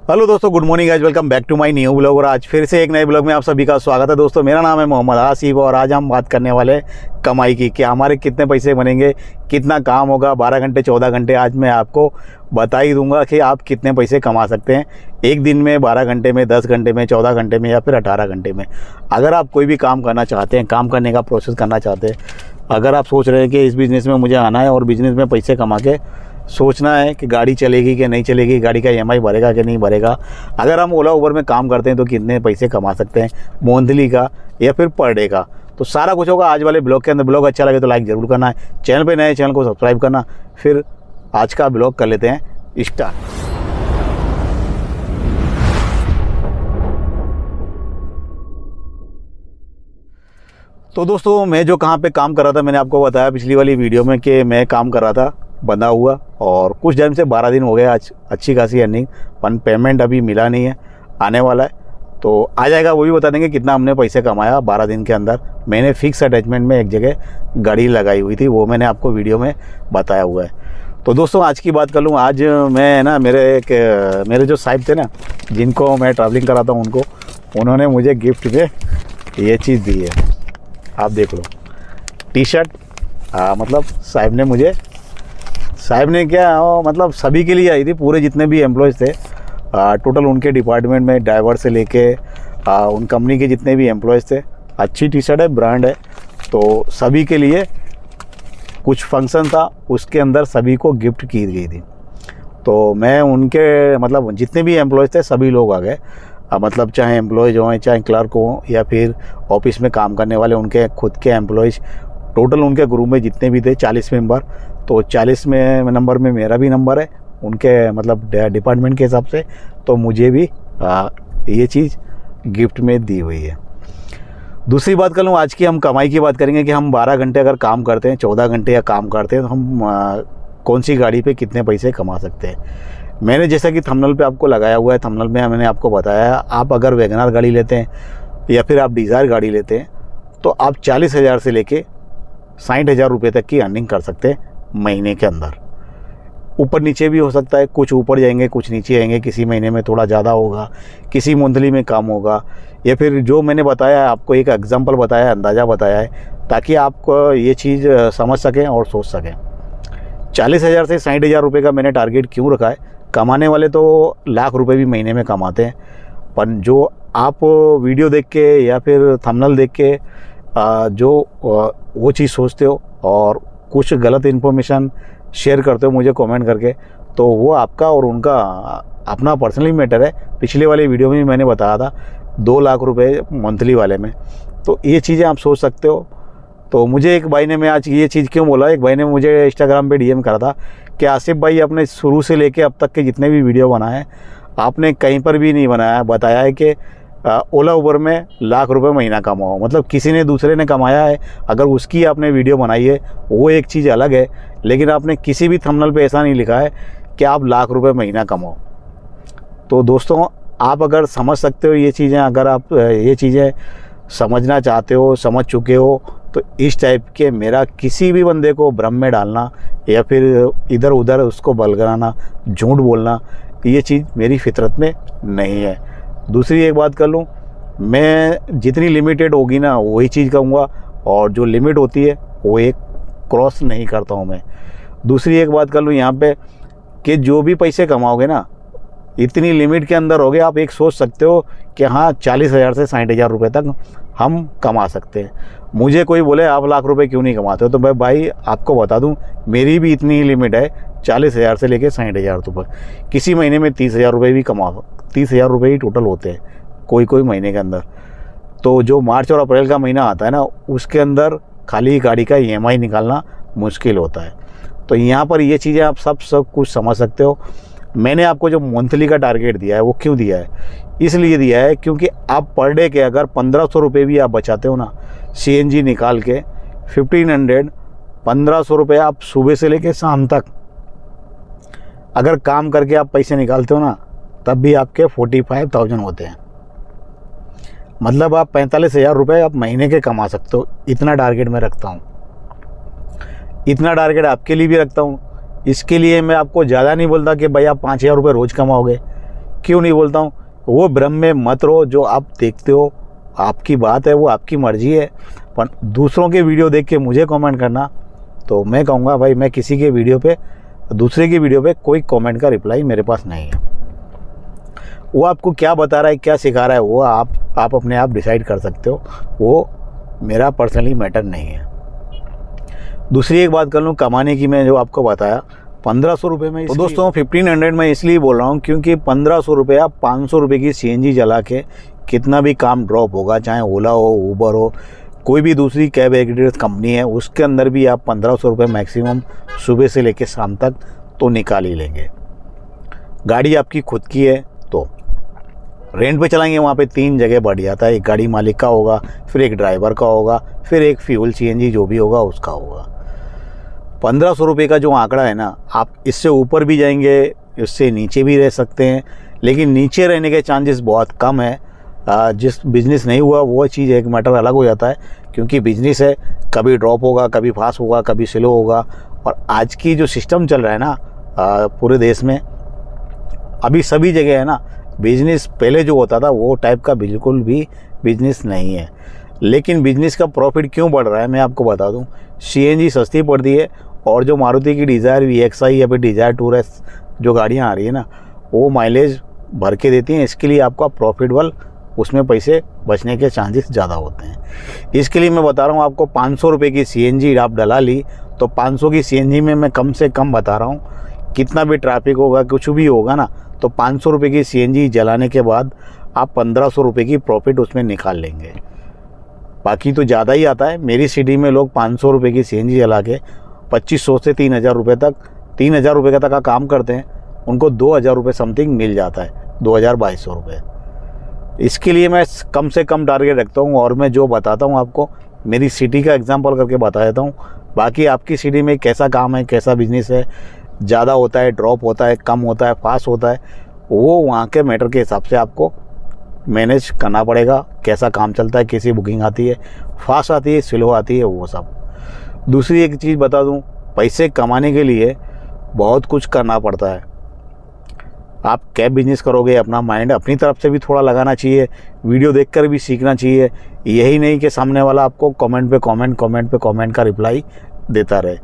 Hello दोस्तों, good morning guys, welcome back to my new blog. और आज फिर से एक नए ब्लॉग में आप सभी का स्वागत है। दोस्तों, मेरा नाम है मोहम्मद आसिफ और आज हम बात करने वाले कमाई की कि हमारे कितने पैसे बनेंगे, कितना काम होगा, 12 घंटे 14 घंटे। आज मैं आपको बता ही दूंगा कि आप कितने पैसे कमा सकते हैं एक दिन में, 12 घंटे में, 10 घंटे में, 14 घंटे में या फिर 18 घंटे में। अगर आप कोई भी काम करना चाहते हैं, काम करने का प्रोसेस करना चाहते हैं, अगर आप सोच रहे हैं कि इस बिज़नेस में मुझे आना है और बिज़नेस में पैसे कमा के सोचना है कि गाड़ी चलेगी कि नहीं चलेगी, गाड़ी का EMI भरेगा कि नहीं भरेगा, अगर हम ओला उबर में काम करते हैं तो कितने पैसे कमा सकते हैं मंथली का या फिर पर डे का, तो सारा कुछ होगा आज वाले ब्लॉग के अंदर। ब्लॉग अच्छा लगे तो लाइक ज़रूर करना है, चैनल पे नए चैनल को सब्सक्राइब करना। फिर आज का ब्लॉग कर लेते हैं स्टार्ट। तो दोस्तों, मैं जो कहाँ पे काम कर रहा था, मैंने आपको बताया पिछली वाली वीडियो में कि मैं काम कर रहा था बंधा हुआ, और कुछ टाइम से 12 दिन हो गए। आज अच्छी खासी अर्निंग, पर पेमेंट अभी मिला नहीं है, आने वाला है तो आ जाएगा। वो भी बता देंगे कितना हमने पैसे कमाया 12 दिन के अंदर। मैंने फिक्स अटैचमेंट में एक जगह गाड़ी लगाई हुई थी, वो मैंने आपको वीडियो में बताया हुआ है। तो दोस्तों, आज की बात कर लूँ। आज मैं ना मेरे जो साहिब थे ना, जिनको मैं ट्रैवलिंग कराता हूँ, उन्होंने मुझे गिफ्ट में ये चीज़ दी है, आप देख लो, टी-शर्ट। मतलब साहब ने क्या मतलब सभी के लिए आई थी, पूरे जितने भी एम्प्लॉयज़ थे टोटल, उनके डिपार्टमेंट में ड्राइवर से लेके उन कंपनी के जितने भी एम्प्लॉयज़ थे। अच्छी टी-शर्ट है, ब्रांड है, तो सभी के लिए कुछ फंक्शन था, उसके अंदर सभी को गिफ्ट की गई थी। तो मैं उनके मतलब जितने भी एम्प्लॉयज़ थे सभी लोग आ गए, मतलब चाहे एम्प्लॉयज़ हों, चाहे क्लर्क हों, या फिर ऑफिस में काम करने वाले उनके खुद के एम्प्लॉयज़। टोटल उनके ग्रुप में जितने भी थे 40 मेंबर, तो 40 में नंबर में मेरा भी नंबर है उनके मतलब डिपार्टमेंट के हिसाब से। तो मुझे भी ये चीज़ गिफ्ट में दी हुई है। दूसरी बात कर लूँ, आज की हम कमाई की बात करेंगे कि हम 12 घंटे अगर काम करते हैं, 14 घंटे या काम करते हैं, तो हम कौन सी गाड़ी पे कितने पैसे कमा सकते हैं। मैंने जैसा कि थंबनेल पे आपको लगाया हुआ है, थंबनेल में मैंने आपको बताया, आप अगर वैगनआर गाड़ी लेते हैं या फिर आप डिज़ायर गाड़ी लेते हैं तो आप 40,000 से लेके 60,000 रुपये तक की अर्निंग कर सकते हैं महीने के अंदर। ऊपर नीचे भी हो सकता है, कुछ ऊपर जाएंगे कुछ नीचे आएंगे, किसी महीने में थोड़ा ज़्यादा होगा, किसी मंथली में कम होगा, या फिर जो मैंने बताया है आपको, एक एग्जांपल बताया है, अंदाज़ा बताया है, ताकि आप ये चीज़ समझ सकें और सोच सकें। 40,000 से 60,000 रुपये का मैंने टारगेट क्यों रखा है। कमाने वाले तो लाख रुपये भी महीने में कमाते हैं, पर जो आप वीडियो देख के या फिर थंबनेल देख के जो वो चीज़ सोचते हो और कुछ गलत इन्फॉर्मेशन शेयर करते हो मुझे कमेंट करके, तो वो आपका और उनका अपना पर्सनली मैटर है। पिछले वाले वीडियो में भी मैंने बताया था 2 लाख रुपए मंथली वाले में, तो ये चीज़ें आप सोच सकते हो। तो मुझे एक भाई ने, मैं आज ये चीज़ क्यों बोला, एक भाई ने मुझे इंस्टाग्राम पे DM करा था कि आसिफ भाई, अपने शुरू से लेके अब तक के जितने भी वीडियो बनाए हैं आपने कहीं पर भी नहीं बताया है कि ओला उबर में लाख रुपए महीना कमाओ। मतलब किसी ने दूसरे ने कमाया है, अगर उसकी आपने वीडियो बनाई है वो एक चीज़ अलग है, लेकिन आपने किसी भी थंबनेल पे ऐसा नहीं लिखा है कि आप लाख रुपए महीना कमाओ। तो दोस्तों, आप अगर समझ सकते हो ये चीज़ें, अगर आप ये चीज़ें समझना चाहते हो, समझ चुके हो, तो इस टाइप के मेरा किसी भी बंदे को भ्रम में डालना या फिर इधर उधर उसको बलगराना, झूठ बोलना, ये चीज़ मेरी फितरत में नहीं है। दूसरी एक बात कर लूँ, मैं जितनी लिमिटेड होगी ना वही चीज़ कहूँगा, और जो लिमिट होती है वो एक क्रॉस नहीं करता हूँ मैं। दूसरी एक बात कर लूँ यहाँ पे कि जो भी पैसे कमाओगे ना, इतनी लिमिट के अंदर होगे, आप एक सोच सकते हो कि हाँ 40,000 से 60,000 रुपये तक हम कमा सकते हैं। मुझे कोई बोले आप लाख रुपए क्यों नहीं कमाते हो, तो मैं भाई आपको बता दूं, मेरी भी इतनी ही लिमिट है, 40,000 से लेके 60,000 रुपये। किसी महीने में 30,000 रुपये भी कमाओ, 30,000 रुपये ही टोटल होते हैं कोई महीने के अंदर। तो जो मार्च और अप्रैल का महीना आता है ना, उसके अंदर खाली गाड़ी का EMI निकालना मुश्किल होता है। तो यहाँ पर ये चीज़ें आप सब कुछ समझ सकते हो। मैंने आपको जो मंथली का टारगेट दिया है वो क्यों दिया है, इसलिए दिया है क्योंकि आप पर डे के अगर 1,500 रुपये भी आप बचाते हो ना, CNG निकाल के 1,500 रुपये आप सुबह से लेके शाम तक अगर काम करके आप पैसे निकालते हो ना, तब भी आपके 45,000 होते हैं। मतलब आप 45,000 रुपये आप महीने के कमा सकते हो। इतना टारगेट मैं रखता हूँ, इतना टारगेट आपके लिए भी रखता हूँ। इसके लिए मैं आपको ज़्यादा नहीं बोलता कि भाई आप 5,000 रुपये रोज़ कमाओगे, क्यों नहीं बोलता हूँ, वो भ्रम में मत रहो। जो आप देखते हो आपकी बात है, वो आपकी मर्जी है, पर दूसरों के वीडियो देख के मुझे कमेंट करना, तो मैं कहूँगा भाई मैं किसी के वीडियो पे, दूसरे की वीडियो पे कोई कमेंट का रिप्लाई मेरे पास नहीं है। वो आपको क्या बता रहा है, क्या सिखा रहा है, वो आप अपने आप डिसाइड कर सकते हो, वो मेरा पर्सनली मैटर नहीं है। दूसरी एक बात कर लूँ कमाने की, मैं जो आपको बताया 1500 रुपये में, तो दोस्तों 1500 में इसलिए बोल रहा हूँ क्योंकि 1500 रुपये आप 500 रुपये की CNG जला के कितना भी काम ड्रॉप होगा, चाहे ओला हो, ऊबर हो, कोई भी दूसरी कैब एग्रीगेटर कंपनी है, उसके अंदर भी आप 1500 रुपये मैक्सिमम सुबह से लेकर शाम तक तो निकाल ही लेंगे। गाड़ी आपकी खुद की है तो रेंट पे चलाएंगे, वहाँ पे 3 जगह बढ़ जाता है। एक गाड़ी मालिक का होगा, फिर एक ड्राइवर का होगा, फिर एक फ्यूल CNG जो भी होगा उसका होगा। 1500 रुपये का जो आंकड़ा है ना, आप इससे ऊपर भी जाएंगे, इससे नीचे भी रह सकते हैं, लेकिन नीचे रहने के चांसेस बहुत कम है। जिस बिज़नेस नहीं हुआ वो चीज़ एक मैटर अलग हो जाता है, क्योंकि बिज़नेस है, कभी ड्रॉप होगा, कभी फास्ट होगा, कभी स्लो होगा। और आज की जो सिस्टम चल रहा है ना पूरे देश में, अभी सभी जगह है ना, बिज़नेस पहले जो होता था वो टाइप का बिल्कुल भी बिज़नेस नहीं है। लेकिन बिज़नेस का प्रॉफिट क्यों बढ़ रहा है मैं आपको बता दूं। CNG सस्ती पड़ती है, और जो मारुति की डिज़ायर VXI या फिर डिज़ायर टूरस जो गाड़ियां आ रही है ना, वो माइलेज भर के देती हैं। इसके लिए आपका प्रॉफिटेबल, उसमें पैसे बचने के चांसेस ज़्यादा होते हैं। इसके लिए मैं बता रहा हूँ आपको, 500 रुपये की CNG आप डला ली तो 500 की CNG में मैं कम से कम बता रहा हूँ, कितना भी ट्रैफिक होगा, कुछ भी होगा ना, तो 500 रुपये की CNG जलाने के बाद आप 1500 रुपये की प्रॉफिट उसमें निकाल लेंगे। बाकी तो ज़्यादा ही आता है। मेरी सिटी में लोग 500 रुपये की CNG जला के 2500 से 3000 रुपये तक, 3000 रुपये तक का काम करते हैं, उनको 2000 रुपये समथिंग मिल जाता है, 2200 रुपये। इसके लिए मैं कम से कम टारगेट रखता हूँ, और मैं जो बताता हूँ आपको मेरी सिटी का एग्जांपल करके बता देता हूँ। बाकी आपकी सिटी में कैसा काम है, कैसा बिजनेस है, ज़्यादा होता है, ड्रॉप होता है, कम होता है, फास्ट होता है, वो वहाँ के मैटर के हिसाब से आपको मैनेज करना पड़ेगा। कैसा काम चलता है, कैसी बुकिंग आती है, फास्ट आती है, स्लो आती है, वो सब। दूसरी एक चीज़ बता दूँ, पैसे कमाने के लिए बहुत कुछ करना पड़ता है। आप कैब बिजनेस करोगे, अपना माइंड अपनी तरफ से भी थोड़ा लगाना चाहिए, वीडियो देखकर भी सीखना चाहिए। यही नहीं कि सामने वाला आपको कमेंट पे कमेंट का रिप्लाई देता रहे,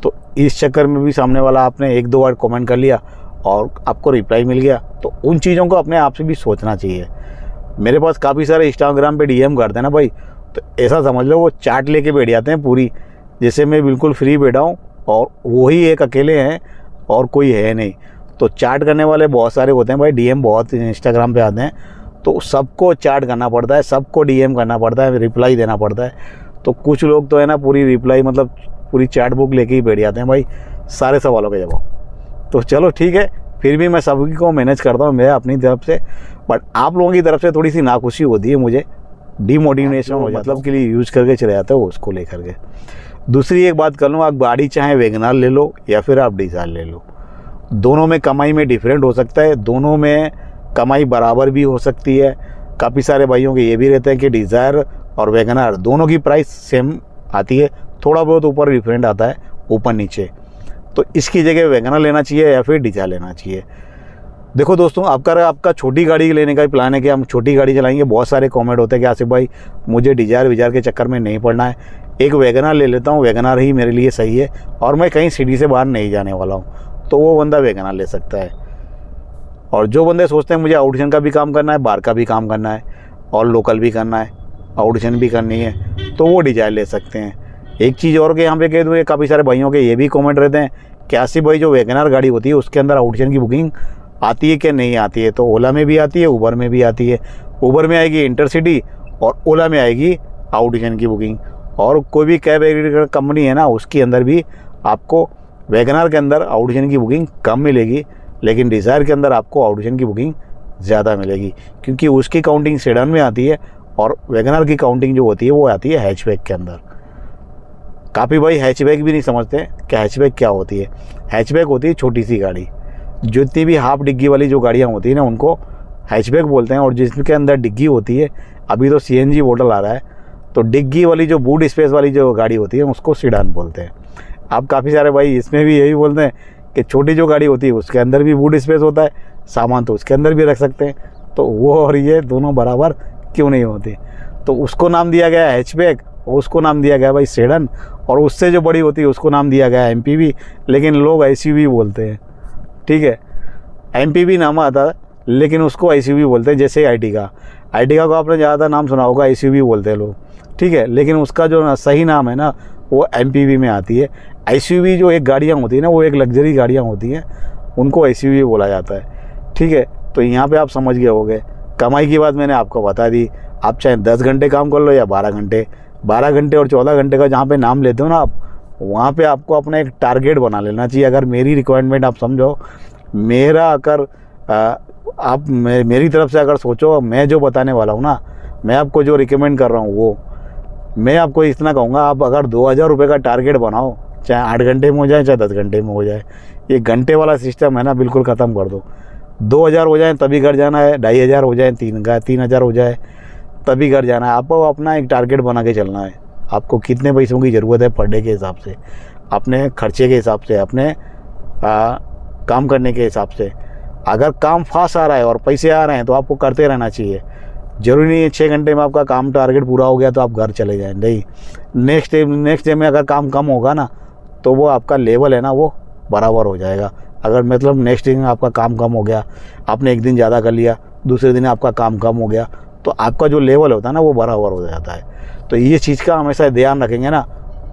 तो इस चक्कर में भी सामने वाला आपने 1-2 बार कमेंट कर लिया और आपको रिप्लाई मिल गया, तो उन चीज़ों को अपने आप से भी सोचना चाहिए। मेरे पास काफ़ी सारे इंस्टाग्राम पे DM करते हैं ना भाई, तो ऐसा समझ लो वो चाट लेके बैठ जाते हैं पूरी, जैसे मैं बिल्कुल फ्री बैठा हूँ और वही एक अकेले हैं और कोई है नहीं। तो चाट करने वाले बहुत सारे होते हैं भाई, DM बहुत इंस्टाग्राम पे आते हैं, तो सबको चाट करना पड़ता है, सबको DM करना पड़ता है, रिप्लाई देना पड़ता है। तो कुछ लोग तो है ना पूरी रिप्लाई मतलब पूरी चैट बुक लेके ही बैठ जाते हैं भाई सारे सवालों के जवाब। तो चलो ठीक है, फिर भी मैं सभी को मैनेज करता हूँ मैं अपनी तरफ से, बट आप लोगों की तरफ से थोड़ी सी नाखुशी होती है, मुझे डीमोटिवेशन हो मतलब के लिए यूज़ करके चले जाते हो उसको लेकर के। दूसरी एक बात कर लूँ, आप गाड़ी चाहे वैगनआर ले लो या फिर आप डिज़ायर ले लो, दोनों में कमाई में डिफरेंट हो सकता है, दोनों में कमाई बराबर भी हो सकती है। काफ़ी सारे भाइयों के ये भी रहते हैं कि डिज़ायर और वैगनआर दोनों की प्राइस सेम आती है, थोड़ा बहुत ऊपर डिफरेंट आता है, ऊपर नीचे। तो इसकी जगह वैगनआर लेना चाहिए या फिर डिज़ायर लेना चाहिए। देखो दोस्तों, आपका छोटी गाड़ी लेने का ही प्लान है कि हम छोटी गाड़ी चलाएंगे, बहुत सारे कमेंट होते हैं कि आसिफ भाई मुझे डिज़ायर के चक्कर में नहीं पड़ना है, एक वैगनआर ले लेता हूँ, वैगनआर ही मेरे लिए सही है और मैं कहीं सिटी से बाहर नहीं जाने वाला हूँ, तो वो बंदा वैगनआर ले सकता है। और जो बंदे सोचते हैं मुझे आउटडोर का भी काम करना है, बाहर का भी काम करना है और लोकल भी करना है, आउटडोर भी करनी है, तो वो डिज़ायर ले सकते हैं। एक चीज़ और के यहाँ पे कह दूँ, काफ़ी सारे भाइयों के ये भी कमेंट रहते हैं कि आसिफ भाई जो वैगनआर गाड़ी होती है उसके अंदर आउटडोर की बुकिंग आती है कि नहीं आती है। तो ओला में भी आती है, उबर में भी आती है। उबर में आएगी इंटरसिटी और ओला में आएगी आउटडोर की बुकिंग। और कोई भी कैब एग्रीगेटर कंपनी है ना, उसके अंदर भी आपको वैगनआर के अंदर आउटडोर की बुकिंग कम मिलेगी, लेकिन डिज़ायर के अंदर आपको आउटडोर की बुकिंग ज़्यादा मिलेगी, क्योंकि उसकी काउंटिंग सेडान में आती है और वैगनआर की काउंटिंग जो होती है वो आती है हैचबैक के अंदर। काफ़ी भाई हैचबैक भी नहीं समझते कि हैचबैक क्या होती है। हैचबैक होती है छोटी सी गाड़ी, जितनी भी हाफ डिग्गी वाली जो गाड़ियाँ होती हैं ना उनको हैचबैक बोलते हैं। और जिसके अंदर डिग्गी होती है, अभी तो CNG मॉडल आ रहा है, तो डिग्गी वाली जो बूट स्पेस वाली जो गाड़ी होती है उसको सीडान बोलते हैं। अब काफ़ी सारे भाई इसमें भी यही बोलते हैं कि छोटी जो गाड़ी होती है उसके अंदर भी बूट स्पेस होता है, सामान तो उसके अंदर भी रख सकते हैं। तो वो और ये दोनों बराबर क्यों नहीं होते? तो उसको नाम दिया गया है हैचबैक और उसको नाम दिया गया भाई सेडन, और उससे जो बड़ी होती है उसको नाम दिया गया है एमपीवी, लेकिन लोग एसयूवी बोलते हैं। ठीक है, एमपीवी नाम आता है लेकिन उसको एसयूवी बोलते हैं। जैसे आर्टिगा को आपने ज़्यादा नाम सुना होगा, एसयूवी बोलते हैं लोग। ठीक है, लेकिन उसका जो सही नाम है ना वो एमपीवी में आती है। एसयूवी जो एक गाड़ियाँ होती है ना, वो एक लग्जरी गाड़ियाँ होती हैं, उनको एसयूवी बोला जाता है। ठीक है, तो यहाँ पे आप समझ गए होंगे। कमाई की बात मैंने आपको बता दी। आप चाहे 10 घंटे काम कर लो या 12 घंटे, 12 घंटे और 14 घंटे का जहाँ पे नाम लेते हो ना आप, वहाँ पे आपको अपना एक टारगेट बना लेना चाहिए। अगर मेरी रिक्वायरमेंट आप समझो, मेरा अगर आप मेरी तरफ से अगर सोचो, मैं जो बताने वाला हूँ ना, मैं आपको जो रिकमेंड कर रहा हूँ वो मैं आपको इतना कहूँगा, आप अगर 2000 रुपये का टारगेट बनाओ, चाहे 8 घंटे में हो जाए चाहे 10 घंटे में हो जाए, ये घंटे वाला सिस्टम है ना बिल्कुल ख़त्म कर दो। 2000 हो जाए तभी घर जाना है, 2500 हो जाए, 3000 हो जाए तभी घर जाना है। आपको अपना एक टारगेट बना के चलना है। आपको कितने पैसों की ज़रूरत है पर डे के हिसाब से, अपने खर्चे के हिसाब से, अपने काम करने के हिसाब से। अगर काम फास्ट आ रहा है और पैसे आ रहे हैं तो आपको करते रहना चाहिए। ज़रूरी नहीं है 6 घंटे में आपका काम टारगेट पूरा हो गया तो आप घर चले जाएं, नहीं। नेक्स्ट डे में अगर काम कम होगा ना तो वो आपका लेवल है ना वो बराबर हो जाएगा। अगर मतलब नेक्स्ट डे में आपका काम कम हो गया, आपने एक दिन ज़्यादा कर लिया, दूसरे दिन आपका काम कम हो गया, तो आपका जो लेवल होता है ना वो बराबर हो जाता है। तो ये चीज़ का हमेशा ध्यान रखेंगे ना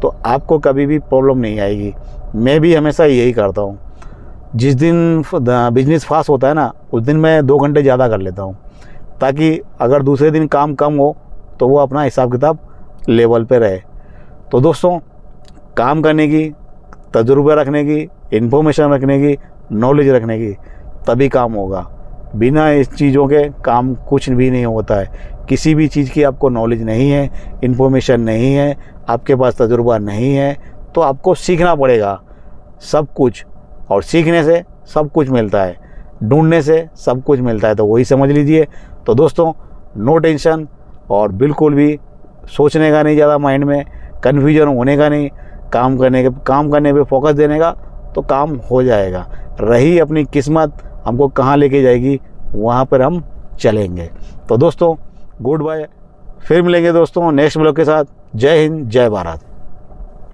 तो आपको कभी भी प्रॉब्लम नहीं आएगी। मैं भी हमेशा यही करता हूँ। जिस दिन बिजनेस फास्ट होता है ना उस दिन मैं 2 घंटे ज़्यादा कर लेता हूँ, ताकि अगर दूसरे दिन काम कम हो तो वो अपना हिसाब किताब लेवल पे रहे। तो दोस्तों, काम करने की, तजुर्बा रखने की, इन्फॉर्मेशन रखने की, नॉलेज रखने की, तभी काम होगा। बिना इस चीज़ों के काम कुछ भी नहीं होता है। किसी भी चीज़ की आपको नॉलेज नहीं है, इन्फॉर्मेशन नहीं है, आपके पास तजुर्बा नहीं है, तो आपको सीखना पड़ेगा सब कुछ। और सीखने से सब कुछ मिलता है, ढूंढने से सब कुछ मिलता है, तो वही समझ लीजिए। तो दोस्तों, नो टेंशन और बिल्कुल भी सोचने का नहीं, ज़्यादा माइंड में कन्फ्यूजन होने का नहीं, काम करने पे फोकस देने का, तो काम हो जाएगा। रही अपनी किस्मत हमको कहाँ लेके जाएगी, वहाँ पर हम चलेंगे। तो दोस्तों, गुड बाय, फिर मिलेंगे दोस्तों नेक्स्ट ब्लॉग के साथ। जय हिंद, जय भारत।